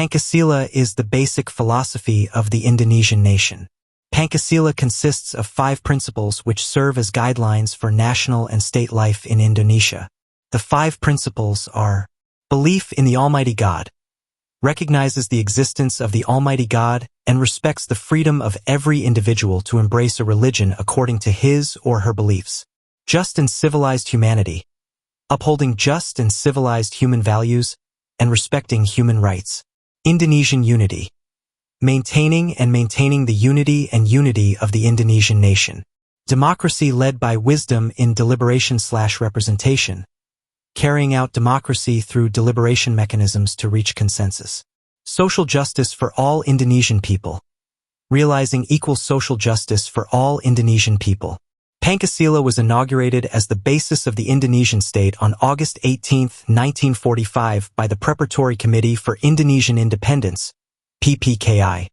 Pancasila is the basic philosophy of the Indonesian nation. Pancasila consists of 5 principles which serve as guidelines for national and state life in Indonesia. The 5 principles are: belief in the Almighty God, recognizes the existence of the Almighty God and respects the freedom of every individual to embrace a religion according to his or her beliefs. Just and civilized humanity, upholding just and civilized human values and respecting human rights. Indonesian Unity, maintaining the unity of the Indonesian nation. Democracy led by wisdom in deliberation/representation, carrying out democracy through deliberation mechanisms to reach consensus. Social justice for all Indonesian people, realizing equal social justice for all Indonesian people. Pancasila was inaugurated as the basis of the Indonesian state on August 18, 1945 by the Preparatory Committee for Indonesian Independence, PPKI.